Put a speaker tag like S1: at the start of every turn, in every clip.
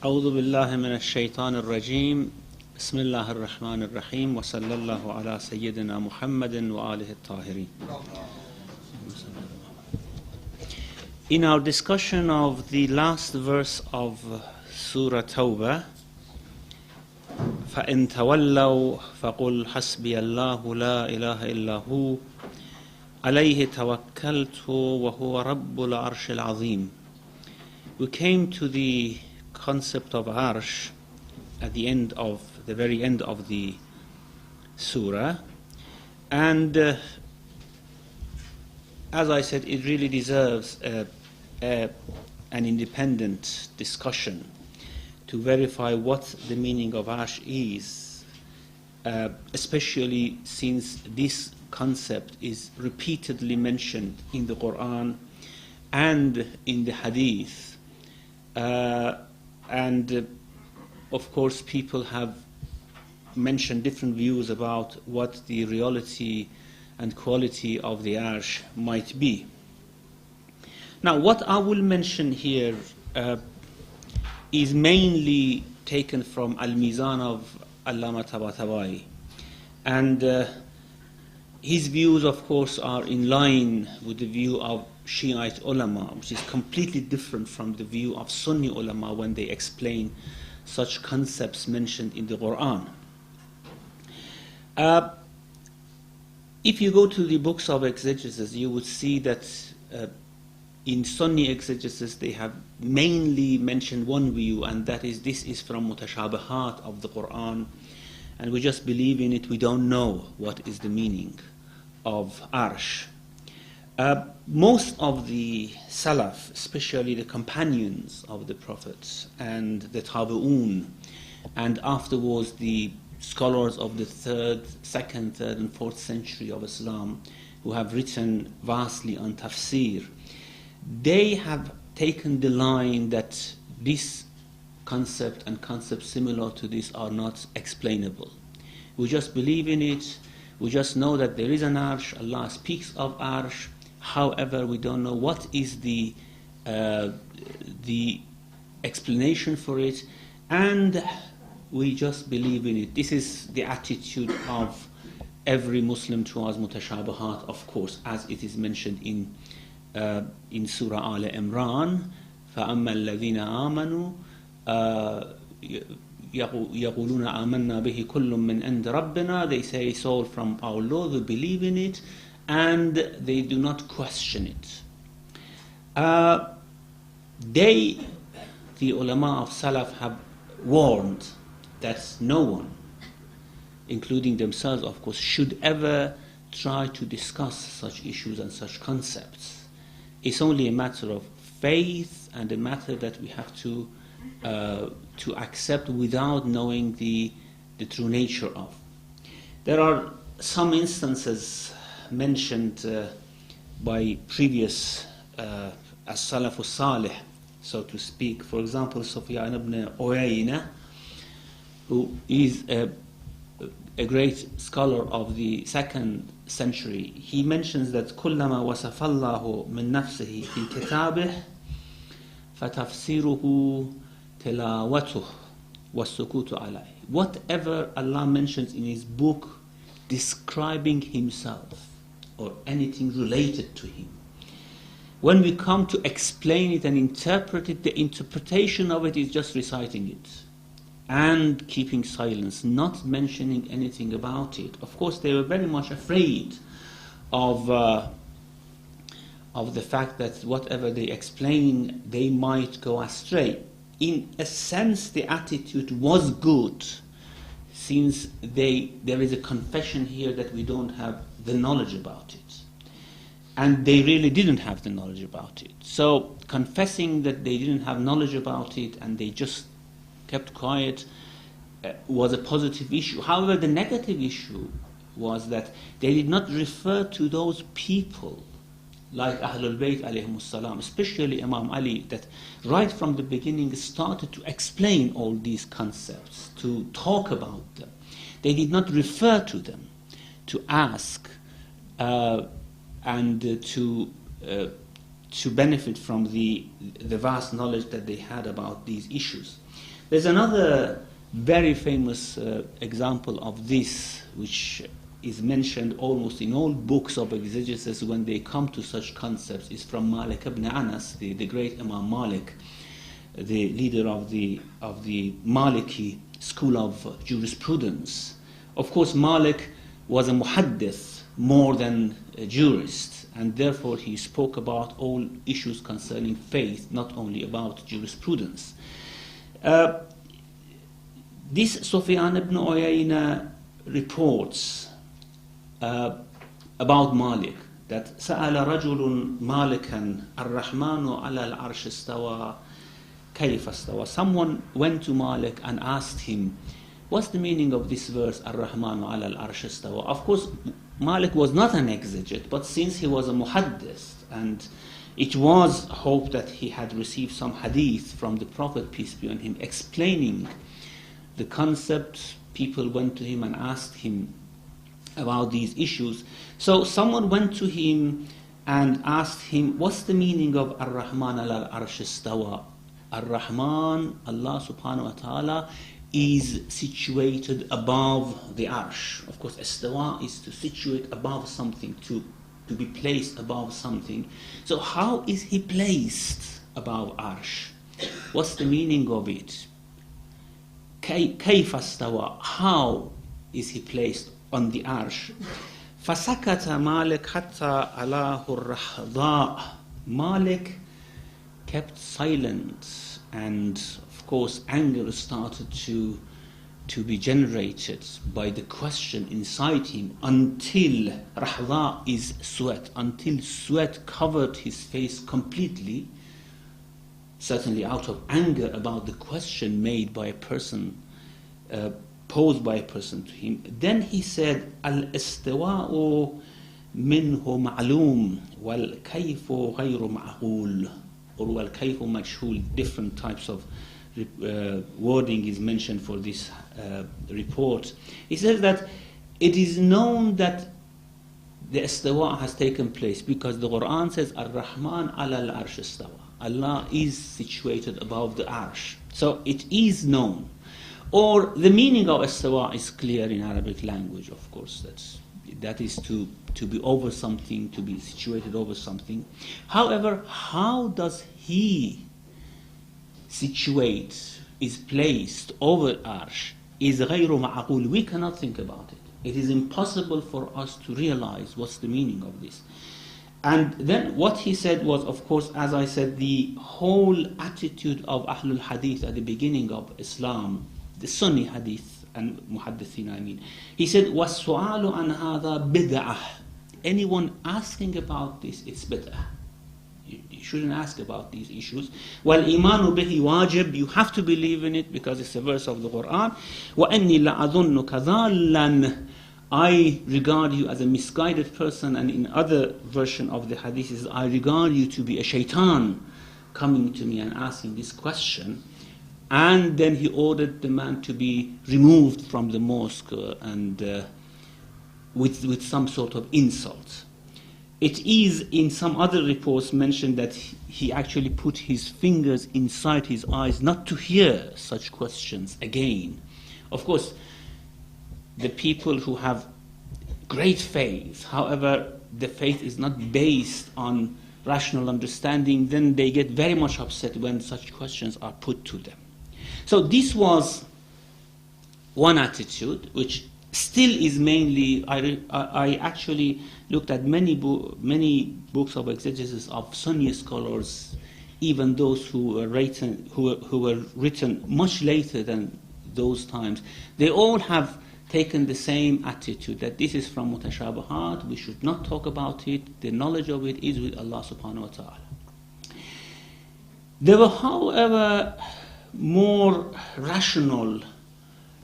S1: أعوذ بالله من الشيطان الرجيم بسم الله الرحمن الرحيم وصلى الله على سيدنا محمد وآله الطاهرين. In our discussion of the last verse of Surah Tawba, فَإِن تَوَلَّوْا فَقُلْ حَسْبِيَ اللَّهُ لَا إِلَهَ إِلَّا هُوَ عَلَيْهِ تَوَكَّلْتُ وَهُوَ رَبُّ الْعَرْشِ الْعَظِيمِ. We came to the concept of Arsh at the very end of the surah, and as I said, it really deserves an independent discussion to verify what the meaning of Arsh is, especially since this concept is repeatedly mentioned in the Quran and in the Hadith. And of course, people have mentioned different views about what the reality and quality of the Arsh might be. Now, what I will mention here is mainly taken from Al-Mizan of Allama Tabatabai. And his views, of course, are in line with the view of Shiite ulama, which is completely different from the view of Sunni ulama when they explain such concepts mentioned in the Quran. If you go to the books of exegesis, you would see that in Sunni exegesis they have mainly mentioned one view, and that is this is from mutashabahat of the Quran, and we just believe in it, we don't know what is the meaning of Arsh. Most of the Salaf, especially the companions of the Prophet and the Tabi'un, and afterwards the scholars of the 3rd, 2nd, 3rd and 4th century of Islam, who have written vastly on tafsir, they have taken the line that this concept and concepts similar to this are not explainable. We just believe in it, we just know that there is an Arsh, Allah speaks of Arsh. However, we don't know what is the explanation for it, and we just believe in it. This is the attitude of every Muslim towards mutashabahat, of course, as it is mentioned in Surah Al Imran. فَأَمَّا الَّذِينَ آمَنُوا يَقُولُونَ آمَنَّا بِهِ كُلٌّ مِّنْ عِنْدِ رَبِّنَا. They say it's all from our Lord, we believe in it, and they do not question it. The ulama of Salaf, have warned that no one, including themselves of course, should ever try to discuss such issues and such concepts. It's only a matter of faith and a matter that we have to accept without knowing the true nature of. There are some instances mentioned by previous as-Salaf as-Salih, so to speak. For example, Sufyan ibn Uyayna, who is a great scholar of the 2nd century, he mentions that كُلَّمَا وَصَفَ اللَّهُ مِن نَفْسِهِ فِي كِتَابِهِ فَتَفْسِيرُهُ تِلَاوَتُهُ وَالسُّكُوتُ عَلَيْهِ. Whatever Allah mentions in His book describing Himself or anything related to Him, when we come to explain it and interpret it, the interpretation of it is just reciting it and keeping silence, not mentioning anything about it. Of course, they were very much afraid of the fact that whatever they explain, they might go astray. In a sense, the attitude was good, since there is a confession here that we don't have the knowledge about it. And they really didn't have the knowledge about it. So confessing that they didn't have knowledge about it and they just kept quiet was a positive issue. However, the negative issue was that they did not refer to those people like Ahlul Bayt alayhimus salam, especially Imam Ali, that right from the beginning started to explain all these concepts, to talk about them. They did not refer to them, to ask and to benefit from the vast knowledge that they had about these issues. There's another very famous example of this, which is mentioned almost in all books of exegesis when they come to such concepts, is from Malik ibn Anas, the great Imam Malik, the leader of the Maliki school of jurisprudence. Of course, Malik was a muhaddith more than a jurist, and therefore he spoke about all issues concerning faith, not only about jurisprudence. This Sufyan ibn Uyayna reports about Malik that سأل رجل مالكا الرحمن على العرش استوى كيف استوى. Someone went to Malik and asked him, what's the meaning of this verse, الرحمن على العرش استوى? Of course, Malik was not an exegete, but since he was a muhaddith, and it was hoped that he had received some hadith from the Prophet, peace be on him, explaining the concept, people went to him and asked him about these issues. So someone went to him and asked him, what's the meaning of Ar-Rahman al-Arsh istawa? Ar-Rahman, Allah subhanahu wa ta'ala, is situated above the Arsh. Of course, istawa is to situate above something, to be placed above something. So how is he placed above Arsh? What's the meaning of it? كيف استوى? How is he placed on the Arsh? فسكت مالك حتى علاه الرحضاء. Malik kept silent, and of course anger started to be generated by the question inside him, until rahda is sweat, until sweat covered his face completely, certainly out of anger about the question made by a person, posed by a person to him. Then he said, al-istiwa'u minhu ma'lum wal-kayfu ghayru ma'hul, or wal-kayfu majhul. Different types of wording is mentioned for this report. He says that it is known that the istiwa has taken place because the Quran says Ar-Rahman ala al-Arsh istawa. Allah is situated above the Arsh. So it is known. Or the meaning of istiwa is clear in Arabic language, of course. That is to be over something, to be situated over something. However, how does he situate, is placed over Arsh, is غير معقول. We cannot think about it. It is impossible for us to realize what's the meaning of this. And then what he said was, of course, as I said, the whole attitude of Ahlul Hadith at the beginning of Islam, the Sunni Hadith and Muhaddithin, I mean. He said, وَالسُّعَالُ عَنْ هَذَا بِدْعَةٌ. Anyone asking about this, it's bid'ah. You shouldn't ask about these issues. وَالْإِيمَانُ بِهِ وَاجِبٌ. You have to believe in it because it's a verse of the Quran. وَأَنِّي لَأَظُنُّكَ ضَالًّا. I regard you as a misguided person, and in other version of the hadith is, I regard you to be a shaitan coming to me and asking this question. And then he ordered the man to be removed from the mosque and with some sort of insult. It is in some other reports mentioned that he actually put his fingers inside his eyes not to hear such questions again. Of course, the people who have great faith, however, the faith is not based on rational understanding, then they get very much upset when such questions are put to them. So this was one attitude, which still is mainly, I actually looked at many books of exegesis of Sunni scholars, even those who were written much later than those times. They all have taken the same attitude, that this is from mutashabahat, we should not talk about it, the knowledge of it is with Allah subhanahu wa ta'ala. There were, however, more rational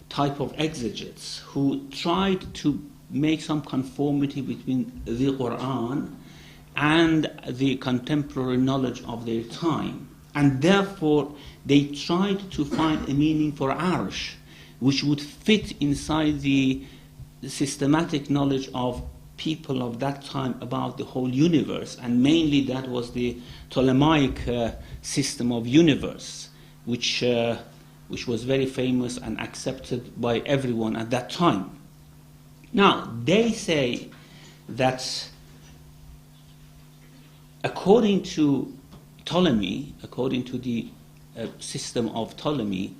S1: type of exegetes who tried to make some conformity between the Quran and the contemporary knowledge of their time, and therefore they tried to find a meaning for Arsh which would fit inside the systematic knowledge of people of that time about the whole universe, and mainly that was the Ptolemaic system of universe, which which was very famous and accepted by everyone at that time. Now, they say that according to Ptolemy, according to the system of Ptolemy,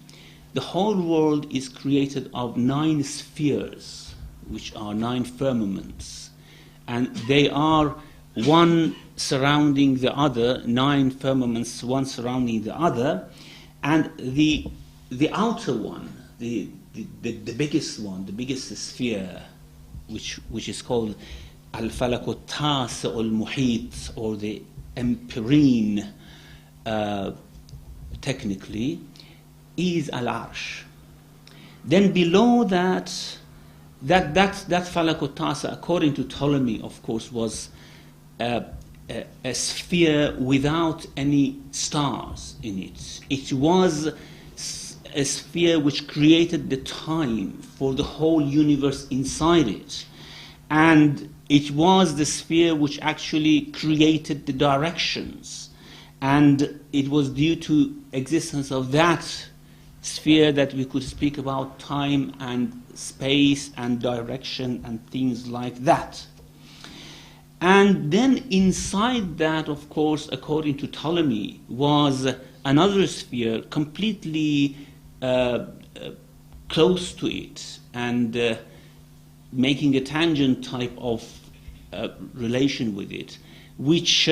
S1: the whole world is created of 9 spheres, which are 9 firmaments. And they are one surrounding the other, 9 firmaments, one surrounding the other. And the outer one, the biggest one, the biggest sphere, which is called Al-Falak al-Tas al-Muhit, or the Empyrean, technically, is Al-Arsh. Then below that Falak al-Tas, according to Ptolemy, of course, was a sphere without any stars in it. It was a sphere which created the time for the whole universe inside it. And it was the sphere which actually created the directions. And it was due to existence of that sphere that we could speak about time and space and direction and things like that. And then inside that, of course, according to Ptolemy, was another sphere completely close to it and making a tangent type of relation with it, which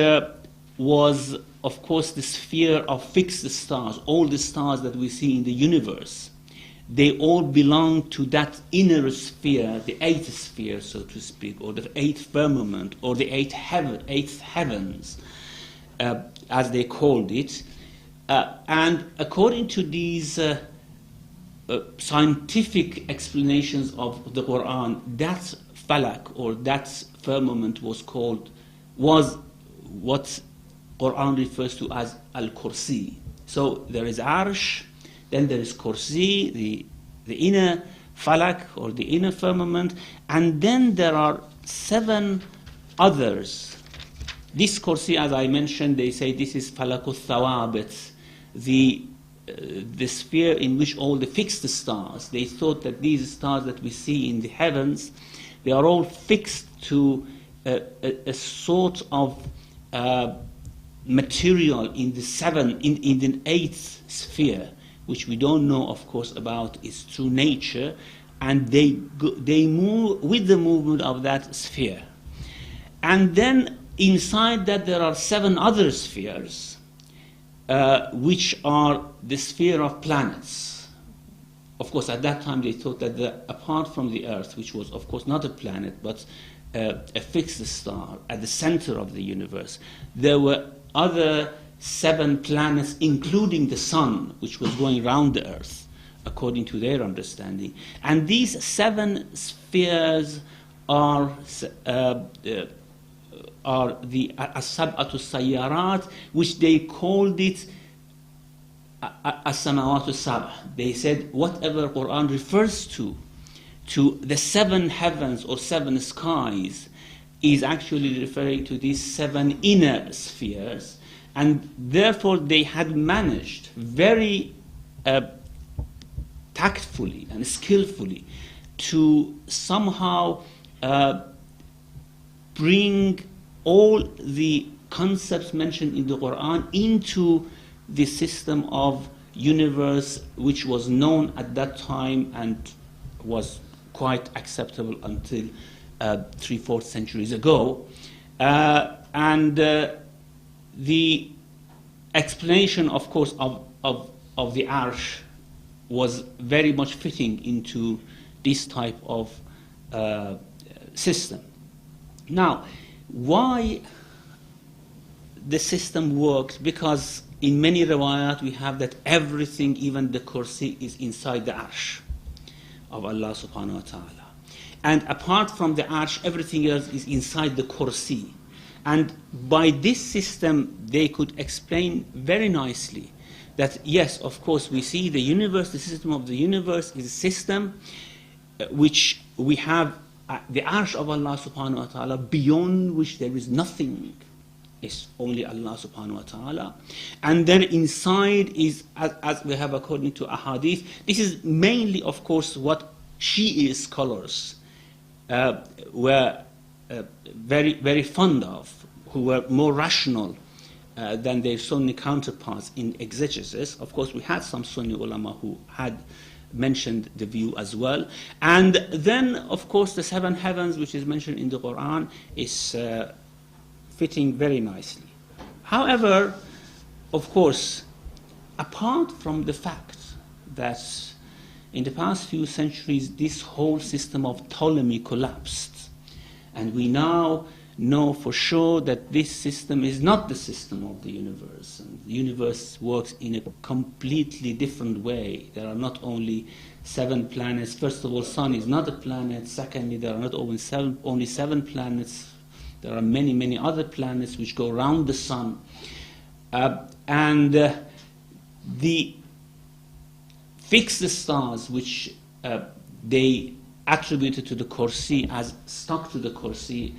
S1: was, of course, the sphere of fixed stars. All the stars that we see in the universe, they all belong to that inner sphere, the 8th sphere, so to speak, or the 8th firmament, or the 8th heavens, as they called it. And according to these scientific explanations of the Quran, that falak, or that firmament, was what Quran refers to as al-Kursi. So there is Arsh, then there is Kursi, the inner falak, or the inner firmament, and then there are 7 others. This Kursi, as I mentioned, they say this is falakut thawabit, the sphere in which all the fixed stars, they thought that these stars that we see in the heavens, they are all fixed to a sort of material in the 8th sphere, which we don't know, of course, about its true nature, and they move with the movement of that sphere. And then inside that there are 7 other spheres, which are the sphere of planets. Of course, at that time they thought that apart from the Earth, which was, of course, not a planet, but a fixed star at the center of the universe, there were other 7 planets, including the Sun, which was going around the Earth, according to their understanding. And these 7 spheres are the as-sab'atu sayyarat, which they called it as-samawatu sab'. They said whatever Quran refers to the 7 heavens or 7 skies is actually referring to these 7 inner spheres, and therefore they had managed very tactfully and skillfully to somehow bring all the concepts mentioned in the Quran into the system of universe which was known at that time and was quite acceptable until 3-4 centuries ago. And the explanation, of course, of the Arsh was very much fitting into this type of system. Now, why the system worked? Because in many riwayat we have that everything, even the kursi, is inside the arsh of Allah subhanahu wa ta'ala. And apart from the arsh, everything else is inside the kursi. And by this system, they could explain very nicely that, yes, of course, we see the universe, the system of the universe is a system which we have the arsh of Allah subhanahu wa ta'ala, beyond which there is nothing is only Allah subhanahu wa ta'ala. And then inside is, as we have according to ahadith, this is mainly, of course, what Shi'i scholars were very, very fond of, who were more rational than their Sunni counterparts in exegesis. Of course, we had some Sunni ulama who had mentioned the view as well. And then, of course, the seven heavens, which is mentioned in the Quran, is fitting very nicely. However, of course, apart from the fact that in the past few centuries this whole system of Ptolemy collapsed, and we now know for sure that this system is not the system of the universe. And the universe works in a completely different way. There are not only 7 planets. First of all, Sun is not a planet. Secondly, there are not only seven planets. There are many, many other planets which go around the Sun. And the fixed stars which they attributed to the Kursi as stuck to the Kursi,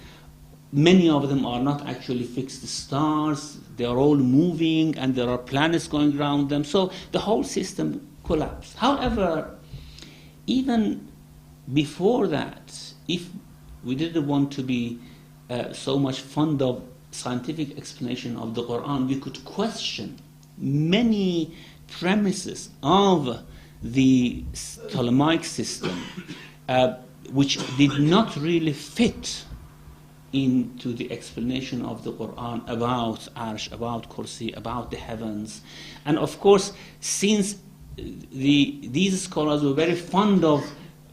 S1: many of them are not actually fixed stars. They are all moving and there are planets going around them. So the whole system collapsed. However, even before that, if we didn't want to be so much fond of scientific explanation of the Quran, we could question many premises of the Ptolemaic system which did not really fit into the explanation of the Quran about Arsh, about Kursi, about the heavens. And of course, since these scholars were very fond of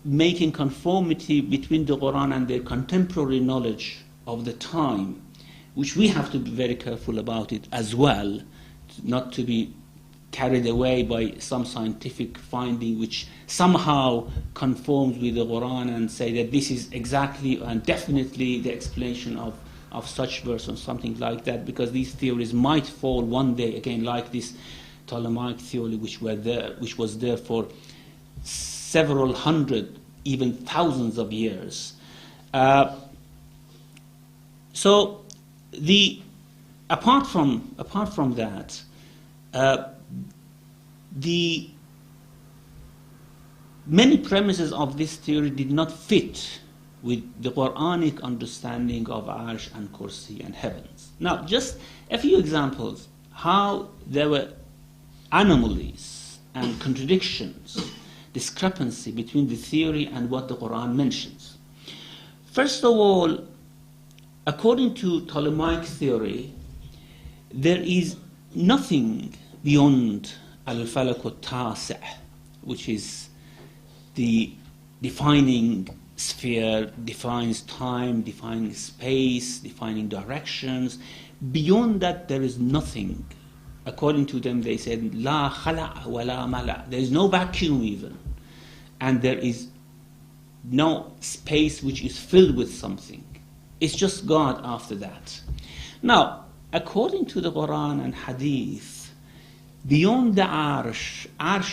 S1: making conformity between the Quran and their contemporary knowledge of the time, which we have to be very careful about it as well, not to be carried away by some scientific finding which somehow conforms with the Quran and say that this is exactly and definitely the explanation of such verse or something like that, because these theories might fall one day again like this Ptolemaic theory which was there for several hundred, even thousands of years. So apart from that, the many premises of this theory did not fit with the Quranic understanding of Arsh and Kursi and heavens. Now, just a few examples how there were anomalies and contradictions, discrepancy between the theory and what the Quran mentions. First of all, according to Ptolemaic theory, there is nothing beyond al-falak al-tasi', which is the defining sphere, defines time, defining space, defining directions. Beyond that, there is nothing. According to them, they said, la khala' wa la mala'. There is no vacuum even. And there is no space which is filled with something. It's just God after that. Now, according to the Quran and Hadith, beyond the Arsh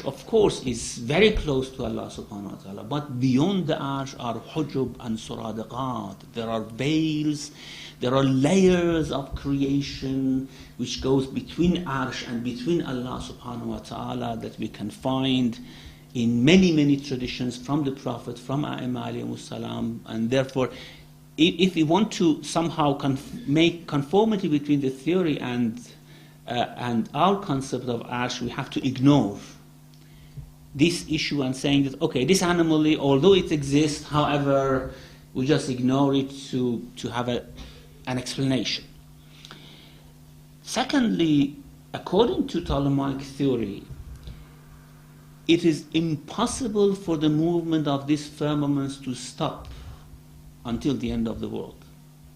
S1: of course is very close to Allah subhanahu wa ta'ala, but beyond the Arsh are hujub and suradiqat. There are veils, there are layers of creation which goes between Arsh and between Allah subhanahu wa ta'ala that we can find in many, many traditions from the Prophet, from A'imah alayhimus salam, and therefore if we want to somehow make conformity between the theory and our concept of Arsh, we have to ignore this issue and saying that, okay, this anomaly, although it exists, however, we just ignore it to have an explanation. Secondly, according to Ptolemaic theory, it is impossible for the movement of these firmaments to stop until the end of the world.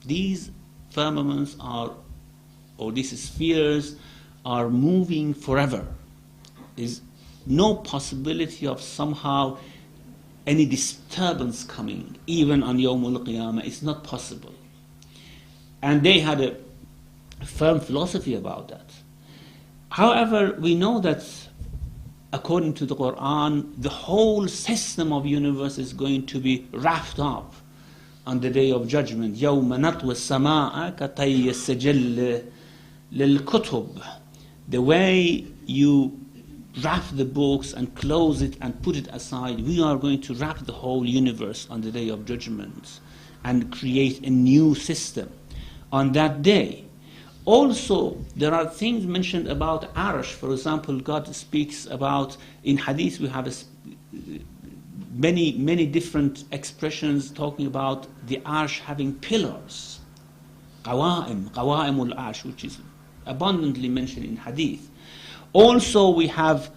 S1: These firmaments or these spheres are moving forever. There's no possibility of somehow any disturbance coming, even on Yawm al-Qiyamah. It's not possible. And they had a firm philosophy about that. However, we know that according to the Quran, the whole system of universe is going to be wrapped up on the day of judgment. يَوْمَ نَطْوِ السَّمَاءَ كَطَيِّ السِّجِلِّ لِلْكُتُبِ. The way you wrap the books and close it and put it aside, we are going to wrap the whole universe on the day of judgment and create a new system on that day. Also, there are things mentioned about Arsh. For example, God speaks about, in Hadith we have many different expressions talking about the Arsh having pillars. Qawa'imul Arsh, which is abundantly mentioned in Hadith. Also, we have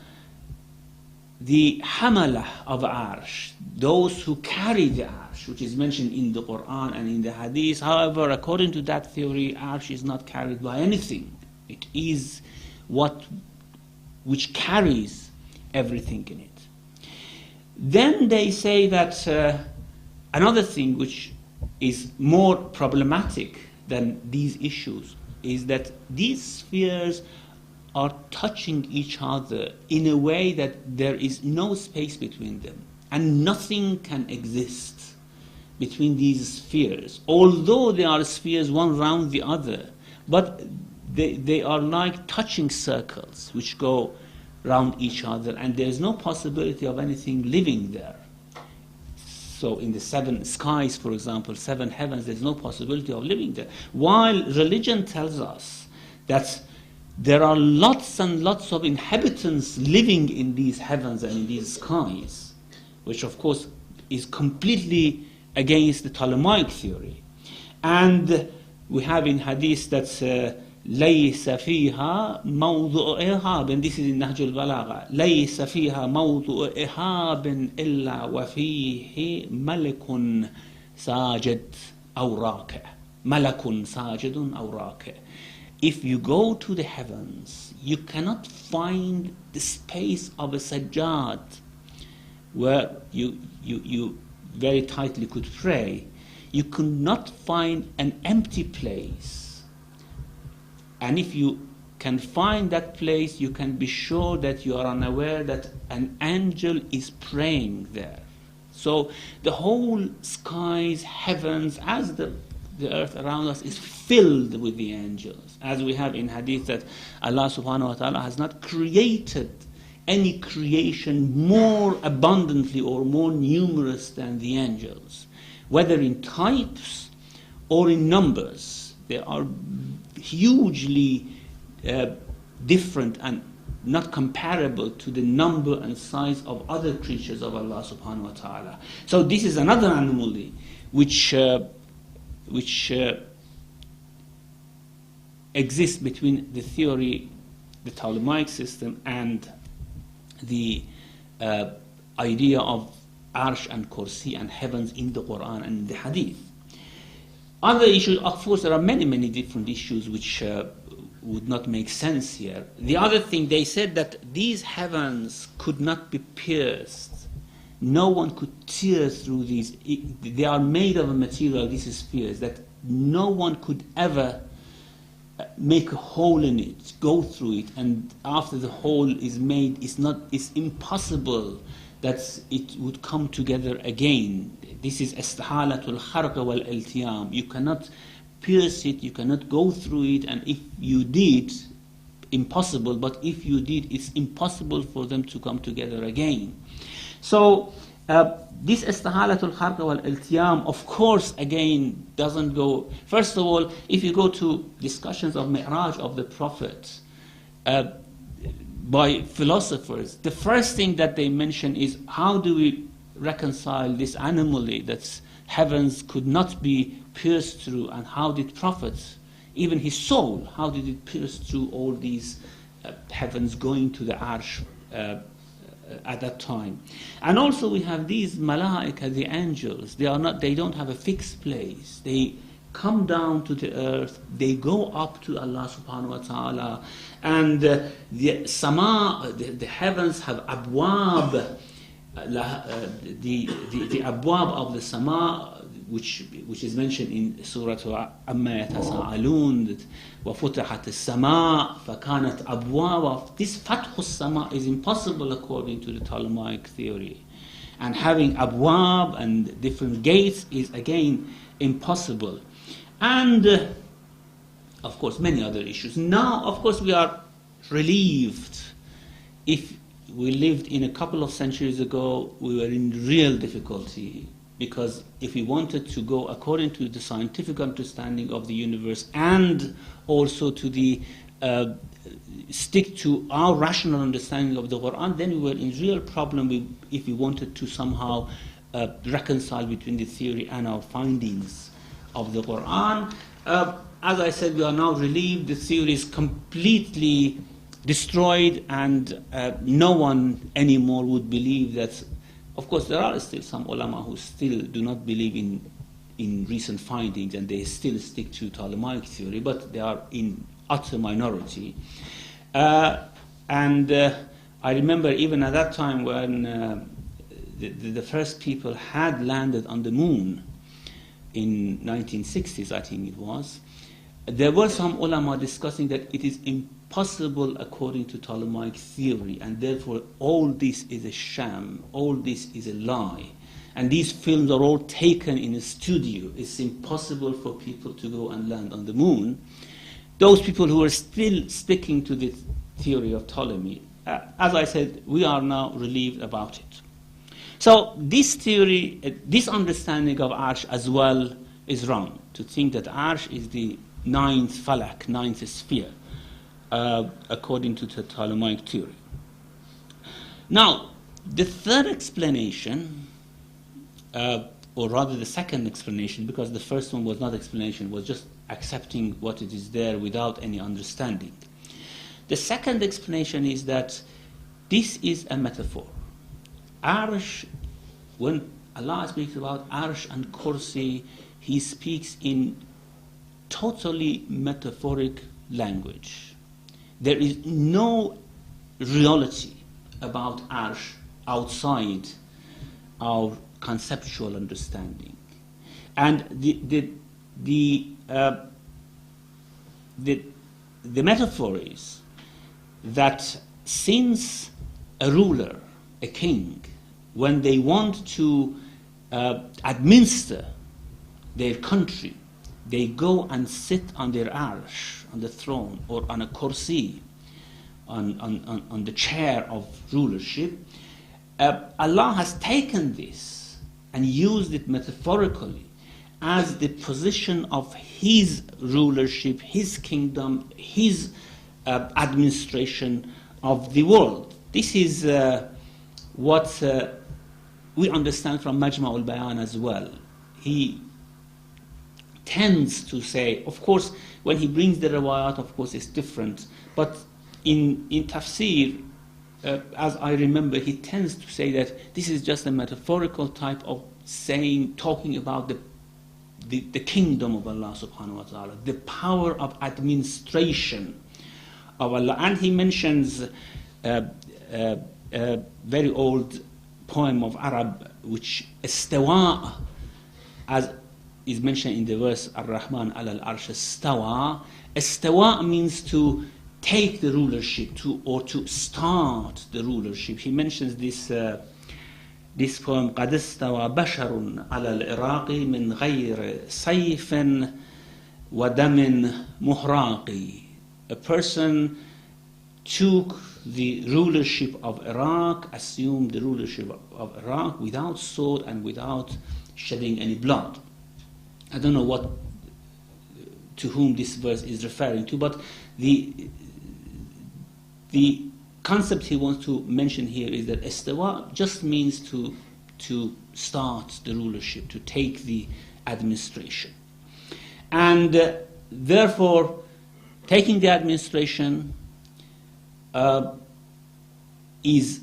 S1: the Hamalah of Arsh, those who carry the Arsh, which is mentioned in the Quran and in the Hadith. However, according to that theory, Arsh is not carried by anything. It is which carries everything in it. Then they say that another thing which is more problematic than these issues is that these spheres are touching each other in a way that there is no space between them, and nothing can exist between these spheres, although they are spheres one round the other, but they are like touching circles which go round each other, and there is no possibility of anything living there. So in the 7 skies, for example, 7 heavens, there's no possibility of living there. While religion tells us that there are lots and lots of inhabitants living in these heavens and in these skies, which of course is completely against the Ptolemaic theory. And we have in Hadith that لَيْسَ فِيهَا مَوْضُعُ إِرْهَابٍ, and this is in Nahj al-Balagha, لَيْسَ فِيهَا مَوْضُعُ إِرْهَابٍ إِلَّا وَفِيهِ مَلَكٌ سَاجِدٌ أَوْ رَاكِعٌ. مَلَكٌ سَاجِدٌ أَوْ رَاكِعٌ. If you go to the heavens, you cannot find the space of a sajjad where you very tightly could pray. You could not find an empty place. And if you can find that place, you can be sure that you are unaware that an angel is praying there. So the whole skies, heavens, as the earth around us is filled with the angels. As we have in Hadith that Allah subhanahu wa ta'ala has not created any creation more abundantly or more numerous than the angels, whether in types or in numbers. They are hugely different and not comparable to the number and size of other creatures of Allah subhanahu wa ta'ala. So this is another anomaly which exists between the theory, the Ptolemaic system, and the idea of Arsh and Kursi and heavens in the Quran and in the Hadith. Other issues, of course, there are many different issues which would not make sense here. The other thing, they said that these heavens could not be pierced. No one could tear through these. They are made of a material, these spheres, that no one could ever make a hole in it, go through it, and after the hole is made, it's impossible that it would come together again. This is istihalatul kharq wal iltiyam. You cannot pierce it, you cannot go through it, and if you did, impossible, but if you did, it's impossible for them to come together again. So this istihalatul kharq wal iltiyam, of course, again, doesn't go. First of all, if you go to discussions of Mi'raj of the Prophet by philosophers, the first thing that they mention is how do we reconcile this anomaly that heavens could not be pierced through, and how did Prophet, even his soul, how did it pierce through all these heavens going to the Arsh at that time? And also we have these malaika, the angels. They don't have a fixed place. They come down to the earth, they go up to Allah subhanahu wa ta'ala, and the sama, the heavens have abwab, the abwab of the sama, which is mentioned in Surah Amma Yatasa'alun, وَفُتِحَتِ السَّمَاء فَكَانَتْ أَبْوَابًا. This fatḥu sama is impossible according to the Ptolemaic theory. And having abwab and different gates is again impossible. And of course many other issues. Now of course we are relieved. If we lived in a couple of centuries ago, we were in real difficulty, because if we wanted to go according to the scientific understanding of the universe and also to the stick to our rational understanding of the Quran, then we were in real problem if we wanted to somehow reconcile between the theory and our findings of the Quran. As I said, we are now relieved. The theory is completely destroyed, and no one anymore would believe that. Of course, there are still some ulama who still do not believe in recent findings, and they still stick to Ptolemaic theory, but they are in utter minority. And I remember even at that time when the first people had landed on the moon in 1960s, I think it was, there were some ulama discussing that it is impossible according to Ptolemaic theory, and therefore all this is a sham, all this is a lie. And these films are all taken in a studio. It's impossible for people to go and land on the moon. Those people who are still sticking to the theory of Ptolemy, as I said, we are now relieved about it. So this theory, this understanding of Arsh as well is wrong. To think that Arsh is the ninth falak, ninth sphere, according to the Ptolemaic theory. Now, the third explanation, or rather the second explanation, because the first one was not explanation, was just accepting what it is there without any understanding. The second explanation is that this is a metaphor. Arsh, when Allah speaks about Arsh and Kursi, He speaks in totally metaphoric language. There is no reality about Arsh outside our conceptual understanding. And the metaphor is that since a ruler, a king, when they want to administer their country, they go and sit on their arsh, on the throne, or on a kursi, on the chair of rulership. Allah has taken this and used it metaphorically as the position of His rulership, His kingdom, His administration of the world. This is what we understand from Majma' al-Bayan as well. He tends to say, of course, when he brings the riwayat, of course, it's different. But in tafsir, as I remember, he tends to say that this is just a metaphorical type of saying, talking about the kingdom of Allah subhanahu wa ta'ala, the power of administration of Allah. And he mentions a very old poem of Arab, which istawa, as is mentioned in the verse Ar-Rahman al-Arsh istawa. Istawa means to take the rulership, or to start the rulership. He mentions this poem, قَدْ اسْتَوَى بَشَرٌ عَلَى الْعِرَاقِ مِنْ غَيْرِ سَيْفٍ وَدَمٍ مُحْرَاقِ. A person took the rulership of Iraq, assumed the rulership of Iraq without sword and without shedding any blood. I don't know to whom this verse is referring to, but the concept he wants to mention here is that istawa just means to start the rulership, to take the administration. And therefore, taking the administration is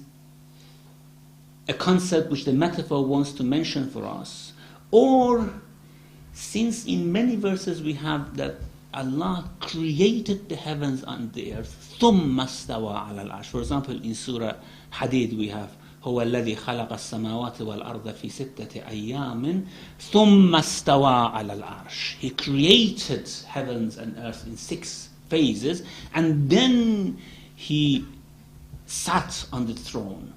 S1: a concept which the metaphor wants to mention for us. Or, since in many verses we have that Allah created the heavens and the earth, ثُمَّ اسْتَوَى عَلَى الْعَرْشِ. For example, in Surah Hadid we have هُوَ الَّذِي خَلَقَ السَّمَاوَاتِ وَالْأَرْضَ فِي سِتَّةِ أَيَّامٍ ثُمَّ اسْتَوَى عَلَى الْعَرْشِ. He created heavens and earth in 6 phases, and then He sat on the throne.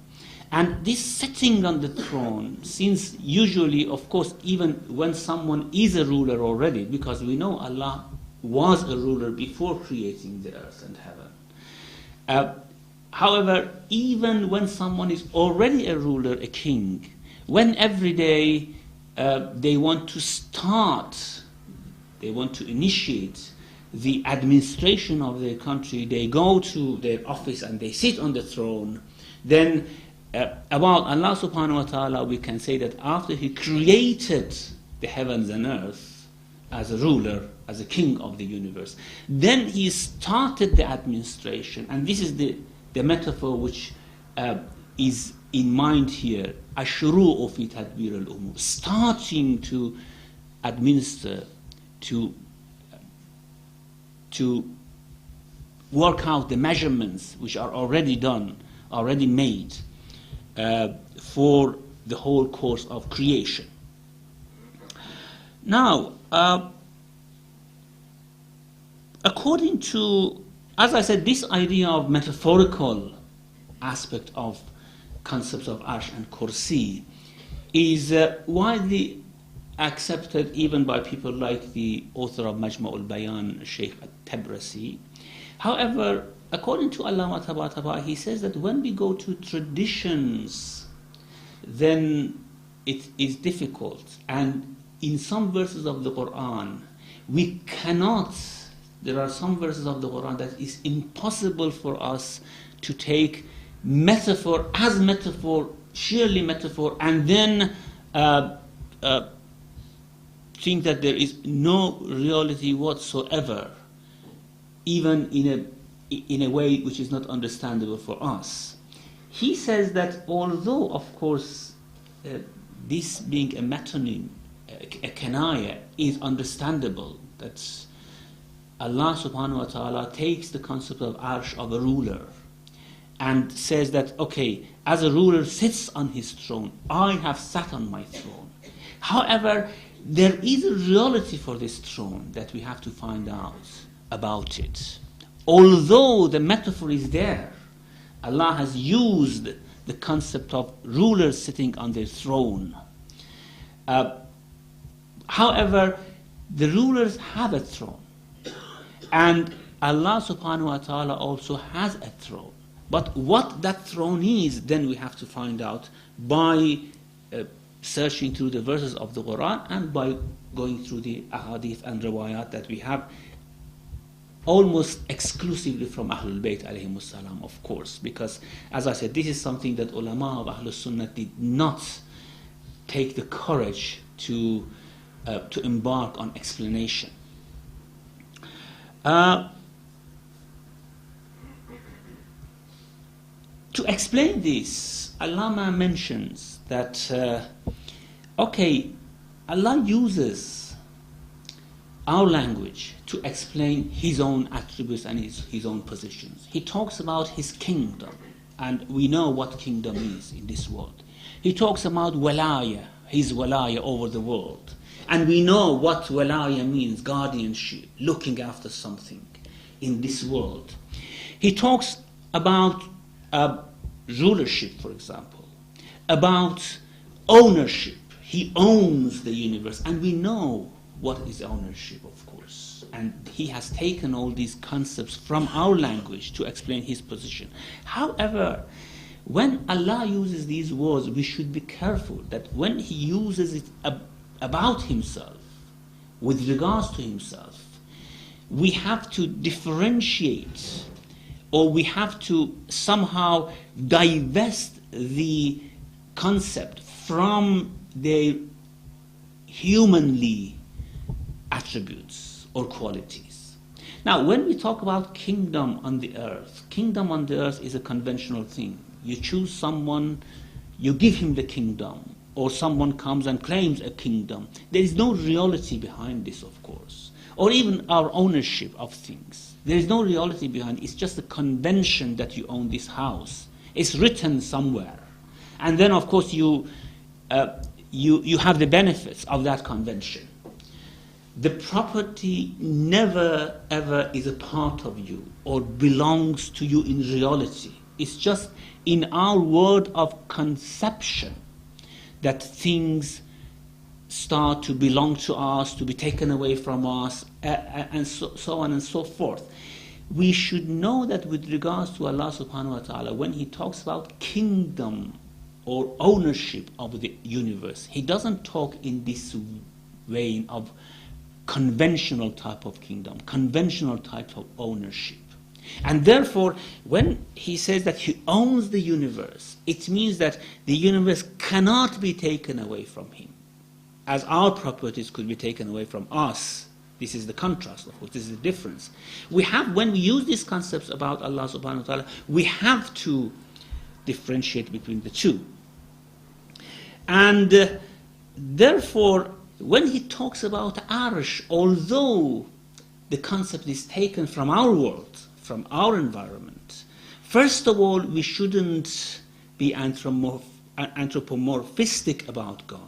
S1: And this sitting on the throne, since usually, of course, even when someone is a ruler already, because we know Allah was a ruler before creating the earth and heaven. However, even when someone is already a ruler, a king, when every day they want to start, they want to initiate the administration of their country, they go to their office and they sit on the throne, then about Allah subhanahu wa ta'ala, we can say that after He created the heavens and earth as a ruler, as a king of the universe, then He started the administration. And this is the metaphor which is in mind here, ashru'u fi tadbir al-umur, starting to administer, to work out the measurements which are already done, already made, for the whole course of creation. Now, according to, as I said, this idea of metaphorical aspect of concepts of Arsh and Kursi is widely accepted even by people like the author of Majma'ul Bayan, Sheikh At-Tabrasi. However, according to Allama Tabatabai, he says that when we go to traditions, then it is difficult. And in some verses of the Quran, we cannot, there are some verses of the Quran that is impossible for us to take metaphor as metaphor, sheerly metaphor, and then think that there is no reality whatsoever, even in a way which is not understandable for us. He says that although, of course, this being a metonym, a kanaya, is understandable, that Allah subhanahu wa ta'ala takes the concept of Arsh, of a ruler, and says that, okay, as a ruler sits on his throne, I have sat on my throne. However, there is a reality for this throne that we have to find out about it. Although the metaphor is there, Allah has used the concept of rulers sitting on their throne. However, the rulers have a throne. And Allah subhanahu wa ta'ala also has a throne. But what that throne is, then we have to find out by searching through the verses of the Quran and by going through the ahadith and riwayat that we have almost exclusively from Ahlul Bayt alayhimus salam, of course, because as I said, this is something that ulama of Ahlus Sunnah did not take the courage to embark on explanation. To explain this, Allama mentions that okay, Allah uses our language to explain His own attributes and His own positions. He talks about His kingdom, and we know what kingdom is in this world. He talks about walaya, His walaya over the world. And we know what walaya means, guardianship, looking after something in this world. He talks about rulership, for example, about ownership. He owns the universe, and we know what is ownership, of course. And He has taken all these concepts from our language to explain His position. However, when Allah uses these words, we should be careful that when He uses it about Himself, with regards to Himself, we have to differentiate, or we have to somehow divest the concept from their humanly attributes or qualities. Now, when we talk about kingdom on the earth is a conventional thing. You choose someone, you give him the kingdom, or someone comes and claims a kingdom. There is no reality behind this, of course. Or even our ownership of things. There is no reality behind it. It's just a convention that you own this house. It's written somewhere. And then, of course, you have the benefits of that convention. The property never, ever is a part of you or belongs to you in reality. It's just in our world of conception that things start to belong to us, to be taken away from us, and so on and so forth. We should know that with regards to Allah subhanahu wa ta'ala, when He talks about kingdom or ownership of the universe, He doesn't talk in this vein of conventional type of kingdom, conventional type of ownership. And therefore, when He says that He owns the universe, it means that the universe cannot be taken away from Him, as our properties could be taken away from us. This is the contrast, of course, this is the difference. We have, when we use these concepts about Allah subhanahu wa ta'ala, we have to differentiate between the two. And therefore, when He talks about Arsh, although the concept is taken from our world, from our environment, first of all, we shouldn't be anthropomorphistic about God.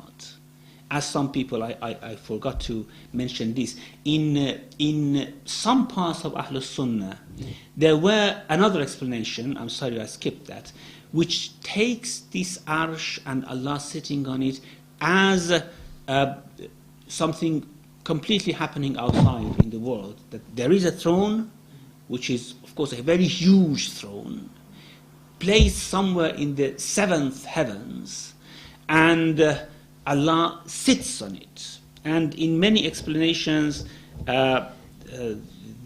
S1: As some people, I forgot to mention this, in some parts of Ahlus Sunnah, there were another explanation, I'm sorry I skipped that, which takes this Arsh and Allah sitting on it as something completely happening outside in the world. That there is a throne, which is, of course, a very huge throne, placed somewhere in the seventh heavens, and Allah sits on it. And in many explanations,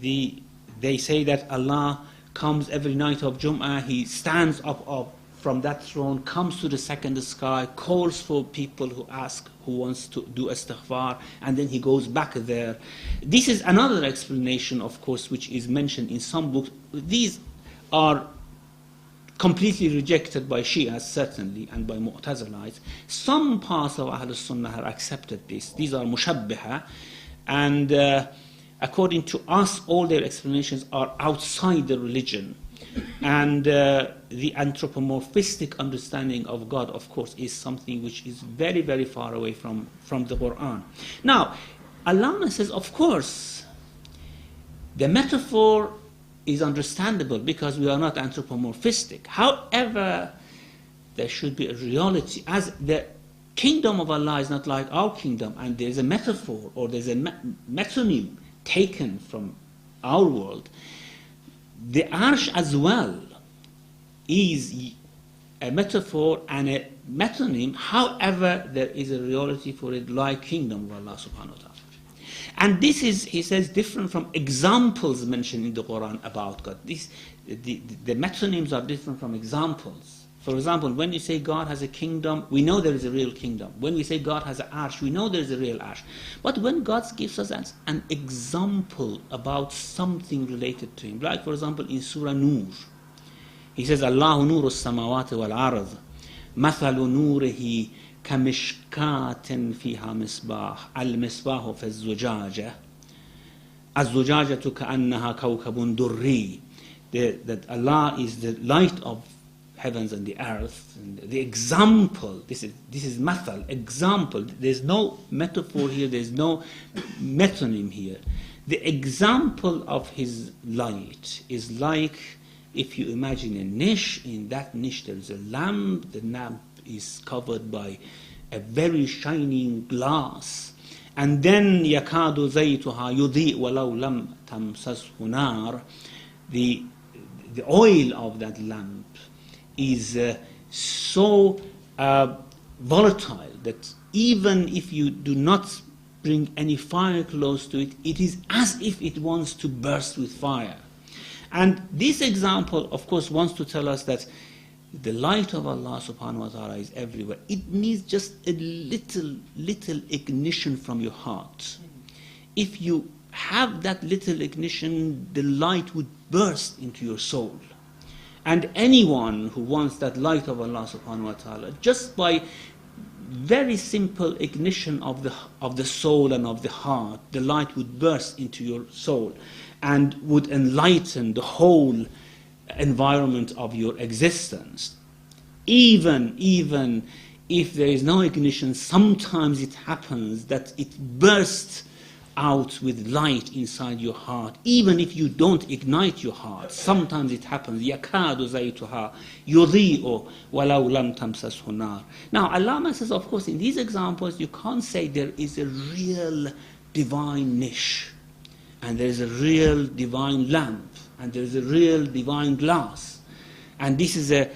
S1: they say that Allah comes every night of Jum'ah, He stands up from that throne, comes to the second sky, calls for people who ask, who wants to do istighfar, and then He goes back there. This is another explanation, of course, which is mentioned in some books. These are completely rejected by Shias, certainly, and by Mu'tazilites. Some parts of Ahlul Sunnah have accepted this. These are mushabbiha, and according to us, all their explanations are outside the religion. And the anthropomorphistic understanding of God, of course, is something which is very, very far away from the Quran. Now, Allah says, of course, the metaphor is understandable because we are not anthropomorphistic. However, there should be a reality. As the kingdom of Allah is not like our kingdom, and there's a metaphor or there's a metonym taken from our world, the Arsh as well is a metaphor and a metonym. However, there is a reality for it like kingdom of Allah subhanahu wa ta'ala. And this is, he says, different from examples mentioned in the Quran about God. The metonyms are different from examples. For example, when you say God has a kingdom, we know there is a real kingdom. When we say God has an arsh, we know there is a real arsh. But when God gives us an example about something related to Him, like for example in Surah Nur, He says, Allahu nuru as-samawati wal-ard, mathalu nurihi كمشكاة فيها مصباح المصباح في الزجاجة الزجاجة كأنها كوكب دري. That Allah is the light of heavens and the earth. And the example, this is mathal, example. There's no metaphor here, there's no metonym here. The example of His light is like if you imagine a niche. In that niche there is a lamp. The lamp is covered by a very shining glass, and then يَكَادُ زَيْتُهَا يُضِيءُ وَلَوْ لَمْ تَمْسَسْهُ نَارٌ. The oil of that lamp is so volatile that even if you do not bring any fire close to it, it is as if it wants to burst with fire. And this example, of course, wants to tell us that the light of Allah subhanahu wa ta'ala is everywhere. It needs just a little ignition from your heart. If you have that little ignition, the light would burst into your soul. And anyone who wants that light of Allah subhanahu wa ta'ala, just by very simple ignition of the soul and of the heart, the light would burst into your soul and would enlighten the whole environment of your existence. Even if there is no ignition, sometimes it happens that it bursts out with light inside your heart, even if you don't ignite your heart. Sometimes it happens. يَكَادُ زَيْتُهَا يُضِيءُ وَلَوْ لَمْ تَمْسَسْهُ نَارٌ. Now, Allah says, of course, in these examples, you can't say there is a real divine niche, and there is a real divine lamp, and there is a real divine glass. And this is a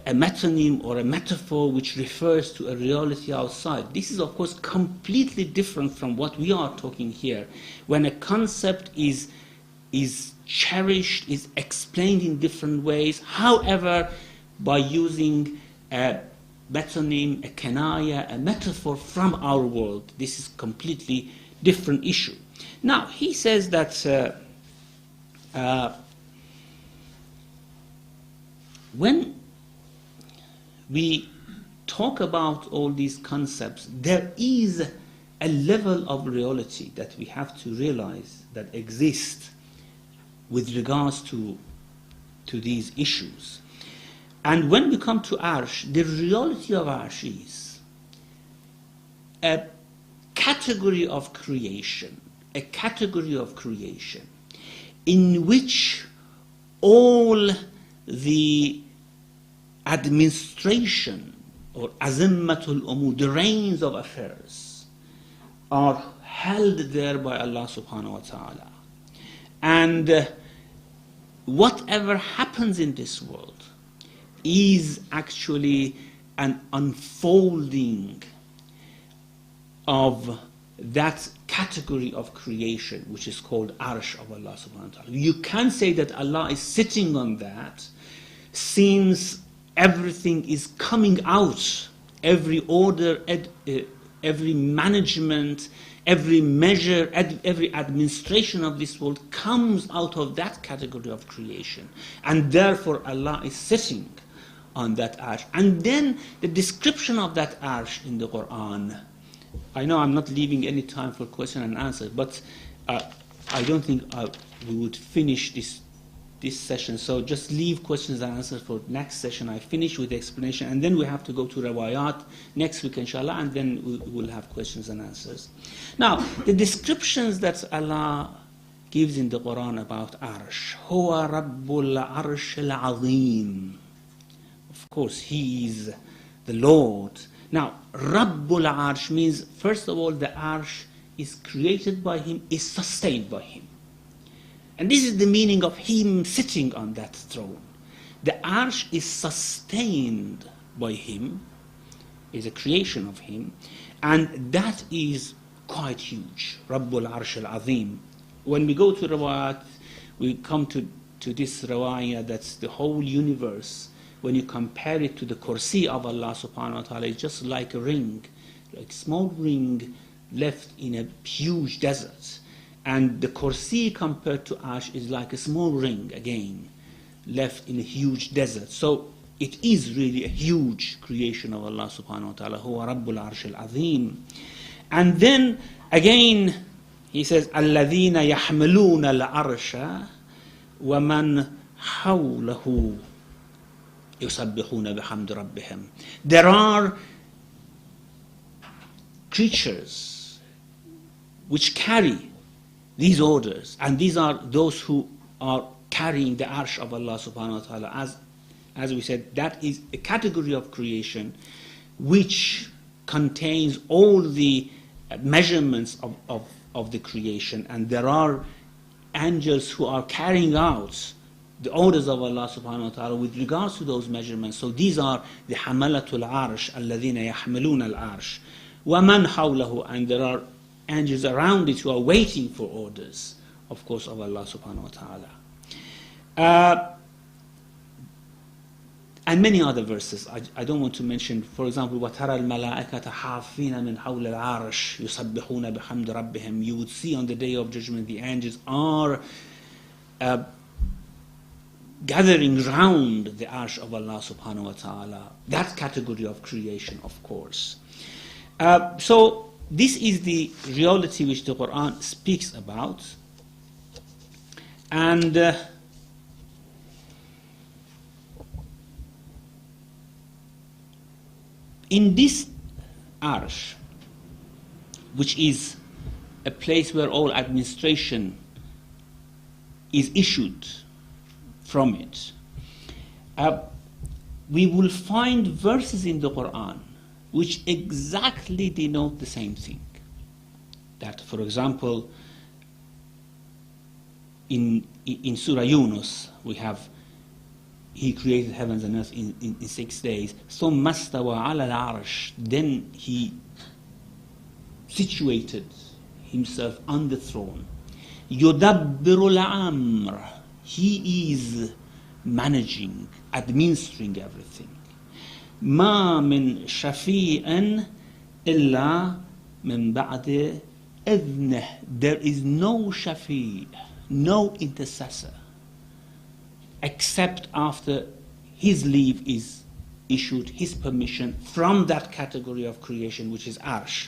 S1: metonym or a metaphor which refers to a reality outside. This is, of course, completely different from what we are talking here. When a concept is cherished, is explained in different ways, however, by using a metonym, a kanaya, a metaphor from our world, this is completely different issue. Now, he says that when we talk about all these concepts, there is a level of reality that we have to realize that exists with regards to these issues. And when we come to Arsh, the reality of Arsh is a category of creation, in which all the administration or azimmatul umur, the reins of affairs, are held there by Allah subhanahu wa ta'ala. And whatever happens in this world is actually an unfolding of that category of creation which is called Arsh of Allah subhanahu wa ta'ala. You can say that Allah is sitting on that since everything is coming out, every order, every management, every measure, every administration of this world comes out of that category of creation. And therefore Allah is sitting on that arsh. And then the description of that arsh in the Quran. I know I'm not leaving any time for question and answer, but I don't think we would finish this session, so just leave questions and answers for next session. I finish with the explanation, and then we have to go to Rawayat next week, inshallah, and then we'll have questions and answers. Now, the descriptions that Allah gives in the Quran about Arsh. Huwa Rabbul Arsh al-Azim. Of course, He is the Lord. Now, Rabbul Arsh means, first of all, the Arsh is created by Him, is sustained by Him. And this is the meaning of Him sitting on that throne. The Arsh is sustained by Him, is a creation of Him, and that is quite huge. Rabbul Arsh al-Azim. When we go to Rawayat, we come to this Rawayah, that's the whole universe. When you compare it to the Kursi of Allah subhanahu wa ta'ala, it's just like a ring, like a small ring left in a huge desert. And the Kursi compared to Arsh is like a small ring, again, left in a huge desert. So it is really a huge creation of Allah subhanahu wa ta'ala. Huwa Rabbul Arsh al-Azim. And then, again, he says, الَّذِينَ يَحْمِلُونَ الْعَرْشَ وَمَنْ حَوْلَهُ يُسَبِّحُونَ بِحَمْدِ رَبِّهِمْ. There are creatures which carry these orders, and these are those who are carrying the Arsh of Allah subhanahu wa ta'ala. As we said, that is a category of creation which contains all the measurements of the creation, and there are angels who are carrying out the orders of Allah subhanahu wa ta'ala with regards to those measurements. So these are the Hamalatul Arsh, الَّذِينَ يَحْمِلُونَ الْعَرْشِ وَمَنْ حَوْلَهُ, and there are angels around it who are waiting for orders, of course, of Allah subhanahu wa ta'ala. And many other verses. I don't want to mention, for example, وَتَرَى الْمَلَائِكَةَ حَافِينَ مِنْ حَوْلِ الْعَرْشِ يُسَبِّحُونَ بِحَمْدِ رَبِّهِمْ. You would see on the Day of Judgment the angels are gathering round the Arsh of Allah subhanahu wa ta'ala. That category of creation, of course. So this is the reality which the Quran speaks about. And in this Arsh, which is a place where all administration is issued from it, we will find verses in the Quran which exactly denote the same thing. That, for example, in Surah Yunus, we have, He created heavens and earth in 6 days. ثُمَّ اسْتَوَى عَلَى الْعَرْشِ. Then He situated Himself on the throne. يُدَبِّرُ الْأَمْرِ. He is managing, administering everything. مَا مِن شَفِيءٍ إِلَّا مِن بَعْدِ إِذْنِهِ. There is no shafi', no intercessor, except after His leave is issued, His permission from that category of creation which is Arsh.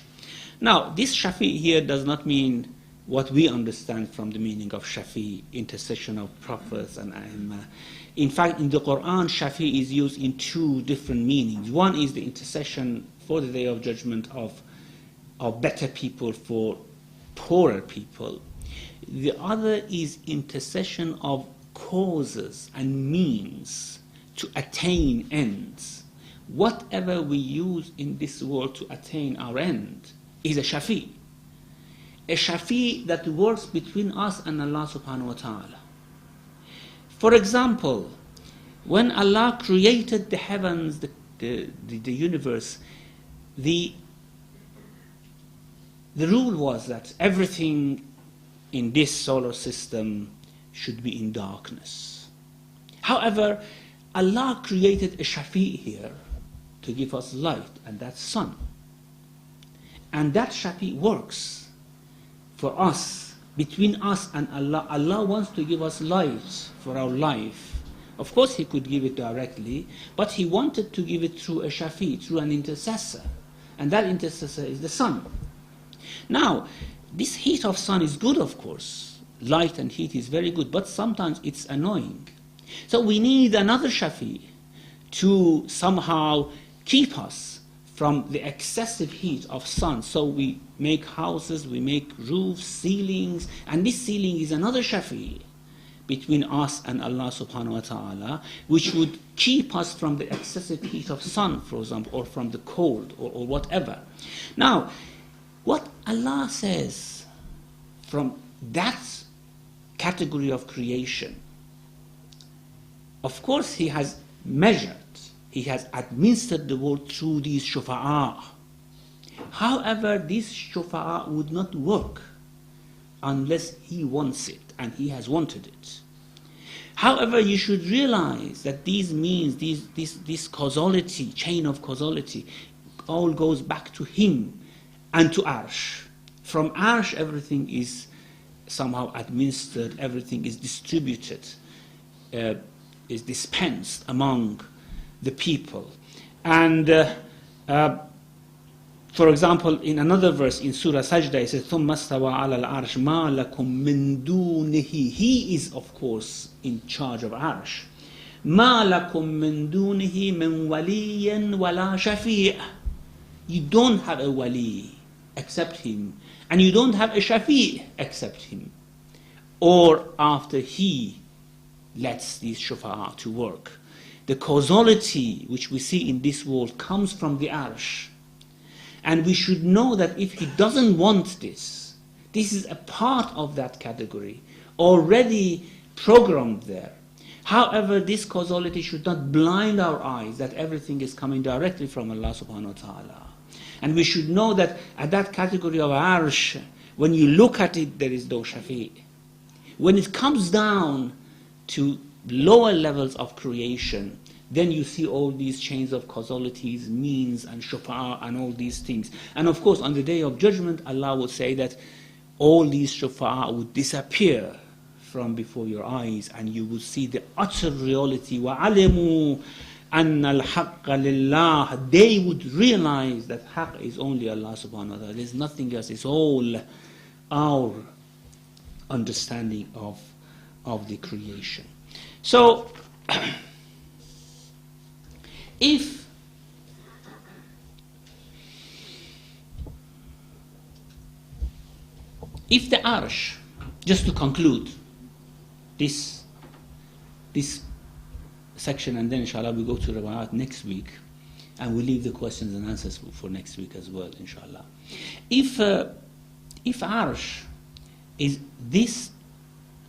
S1: Now, this shafi' here does not mean what we understand from the meaning of shafi', intercession of prophets and a'imma. In fact, in the Quran, shafi' is used in 2 different meanings. One is the intercession for the Day of Judgment of better people for poorer people. The other is intercession of causes and means to attain ends. Whatever we use in this world to attain our end is a shafi'. A shafi' that works between us and Allah subhanahu wa ta'ala. For example, when Allah created the heavens, the universe, the rule was that everything in this solar system should be in darkness. However, Allah created a shafi' here to give us light, and that's sun. And that shafi' works for us, between us and Allah. Allah wants to give us light for our life. Of course, He could give it directly, but He wanted to give it through a shafi', through an intercessor. And that intercessor is the sun. Now, this heat of sun is good, of course. Light and heat is very good, but sometimes it's annoying. So we need another shafi' to somehow keep us from the excessive heat of sun. So we make houses, we make roofs, ceilings, and this ceiling is another shafi' between us and Allah subhanahu wa ta'ala, which would keep us from the excessive heat of sun, for example, or from the cold, or whatever. Now, what Allah says from that category of creation, of course He has measured, He has administered the world through these shufa'a. However, this shufa'a would not work unless He wants it, and He has wanted it. However, you should realize that these means, this causality, chain of causality, all goes back to Him and to Arsh. From Arsh, everything is somehow administered, everything is distributed, is dispensed among the people. And for example, in another verse in Surah Sajda, it says, ثُمَّ اسْتَوَى عَلَى الْعَرْشِ مَا لَكُم مِّن دُونِهِ. He is, of course, in charge of Arsh. مَا لَكُم مِّن دُونِهِ مِن وَلِيٍّ وَلَا شَفِيعٍ. You don't have a wali except Him, and you don't have a shafi' except Him, or after He lets these shufa'a to work. The causality which we see in this world comes from the Arsh. And we should know that if He doesn't want this, this is a part of that category, already programmed there. However, this causality should not blind our eyes that everything is coming directly from Allah subhanahu wa ta'ala. And we should know that at that category of Arsh, when you look at it, there is no shafi'. When it comes down to lower levels of creation, then you see all these chains of causalities, means and shufa'a and all these things. And of course, on the Day of Judgment, Allah will say that all these shufa'a would disappear from before your eyes, and you will see the utter reality. وَعَلِمُوا أَنَّ الْحَقَّ لِلَّهِ. They would realize that haqq is only Allah subhanahu wa ta'ala. There's nothing else. It's all our understanding of the creation. So, if if the Arsh, just to conclude this section, and then inshallah we go to Riwayat next week, and we leave the questions and answers for next week as well, inshallah. If Arsh is this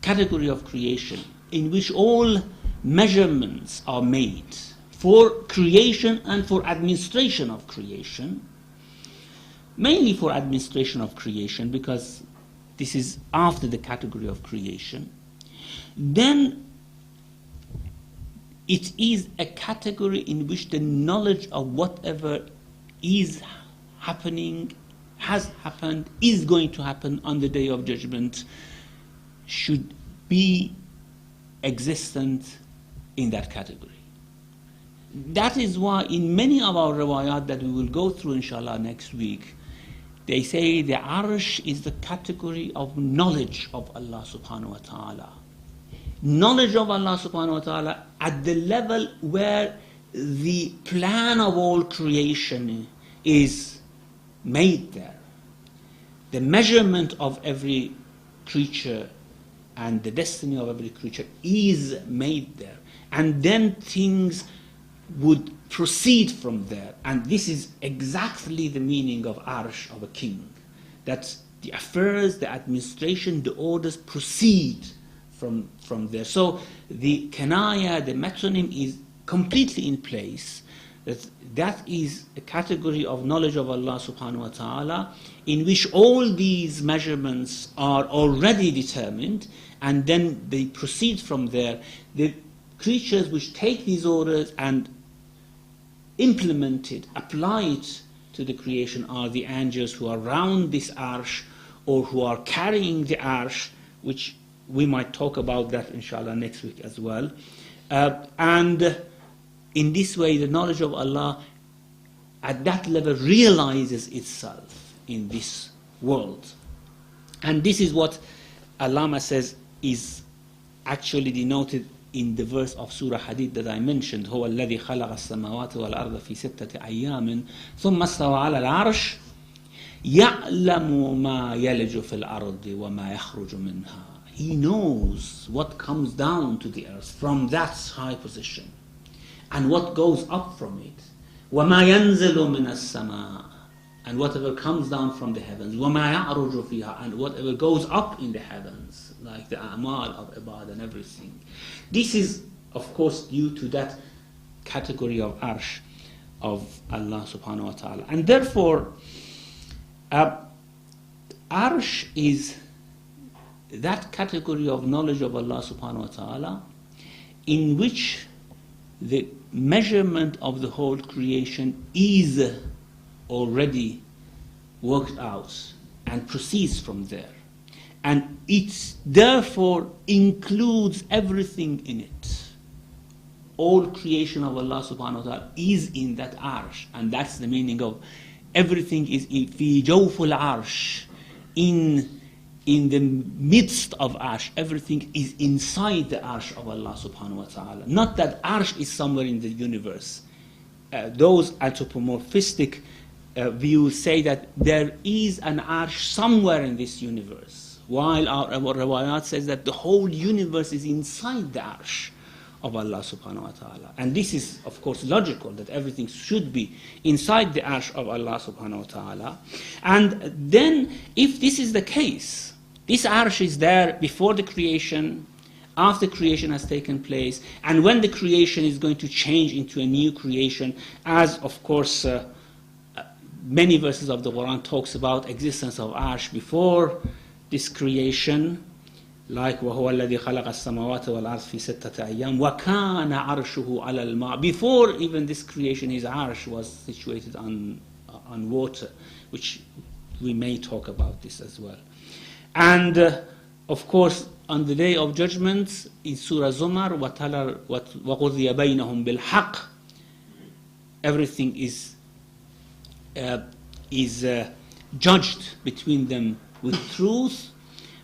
S1: category of creation in which all measurements are made for creation and for administration of creation, mainly for administration of creation because this is after the category of creation, then it is a category in which the knowledge of whatever is happening, has happened, is going to happen on the Day of Judgment should be existent in that category. That is why in many of our riwayat that we will go through inshallah next week, they say the Arsh is the category of knowledge of Allah subhanahu wa ta'ala. Knowledge of Allah subhanahu wa ta'ala at the level where the plan of all creation is made there. The measurement of every creature and the destiny of every creature is made there. And then things would proceed from there. And this is exactly the meaning of Arsh of a king. That the affairs, the administration, the orders proceed from there. So the Kanaya, the metronym is completely in place. That is a category of knowledge of Allah subhanahu wa ta'ala in which all these measurements are already determined and then they proceed from there. The creatures which take these orders and implement it, apply it to the creation are the angels who are around this Arsh or who are carrying the Arsh, which we might talk about that inshallah next week as well. And in this way the knowledge of Allah at that level realizes itself in this world. And this is what Allama says is actually denoted in the verse of Surah Hadid that I mentioned. هو الذي خلق السماوات والأرض في ستة أيام ثم استوى على العرش يعلم ما يلج في الأرض وما يخرج منها. He knows what comes down to the earth from that high position and what goes up from it. وما ينزل من السماء, and whatever comes down from the heavens. وما يعرج فيها, and whatever goes up in the heavens, like the a'mal of ibad and everything. This is, of course, due to that category of Arsh of Allah subhanahu wa ta'ala. And therefore, Arsh is that category of knowledge of Allah subhanahu wa ta'ala in which the measurement of the whole creation is already worked out and proceeds from there. And it therefore includes everything in it. All creation of Allah subhanahu wa ta'ala is in that Arsh, and that's the meaning of everything is fi jawful Arsh, in the midst of Arsh. Everything is inside the Arsh of Allah subhanahu wa ta'ala. Not that Arsh is somewhere in the universe. Those anthropomorphistic views say that there is an Arsh somewhere in this universe, while our riwayat says that the whole universe is inside the Arsh of Allah subhanahu wa ta'ala. And this is, of course, logical, that everything should be inside the Arsh of Allah subhanahu wa ta'ala. And then, if this is the case, this Arsh is there before the creation, after creation has taken place, and when the creation is going to change into a new creation, as, of course, many verses of the Quran talks about existence of Arsh before this creation, like وَهُوَ الَّذِي خَلَقَ السَّمَاوَاتِ وَالْأَرْضَ فِي سِتَّةِ أَيَّامٍ وَكَانَ عَرْشُهُ عَلَى الْمَاءِ. Before even this creation, his Arsh was situated on water, which we may talk about this as well. And of course, on the Day of Judgment, in Surah Zumar, وَقُضِيَ بَيْنَهُمْ بِالْحَقِّ, everything is judged between them with truth.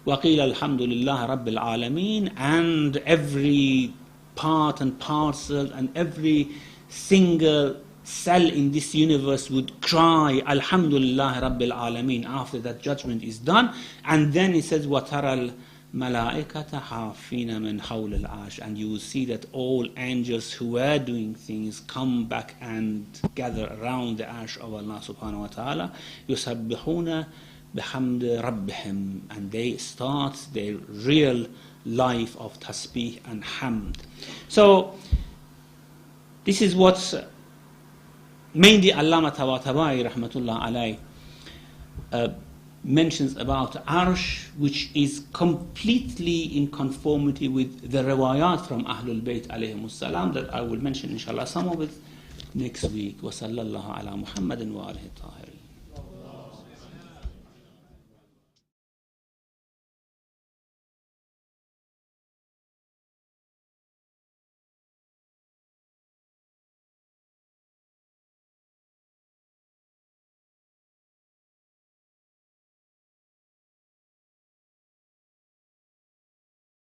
S1: وَقِيلَ الْحَمْدُ لِلَّهِ رَبِّ الْعَالَمِينَ, and every part and parcel and every single cell in this universe would cry, Alhamdulillah Rabbil Alameen, after that judgment is done. And then it says, وَتَرَى الْمَلَائِكَةَ حَافِينَ مِنْ حَوْلِ الْعَرْشِ. And you will see that all angels who were doing things come back and gather around the arsh of Allah subhanahu wa ta'ala. يُسَبِّحُونَ بِحَمْدِ رَبِّهِمْ. And they start their real life of tasbih and hamd. So, this is what mainly Allama Tabatabai rahmatullah alayh mentions about Arsh, which is completely in conformity with the riwayat from Ahlul Bayt alayhimus salam, that I will mention inshallah some of it next week. Wa sallallahu ala Muhammadin wa alihi tahirin.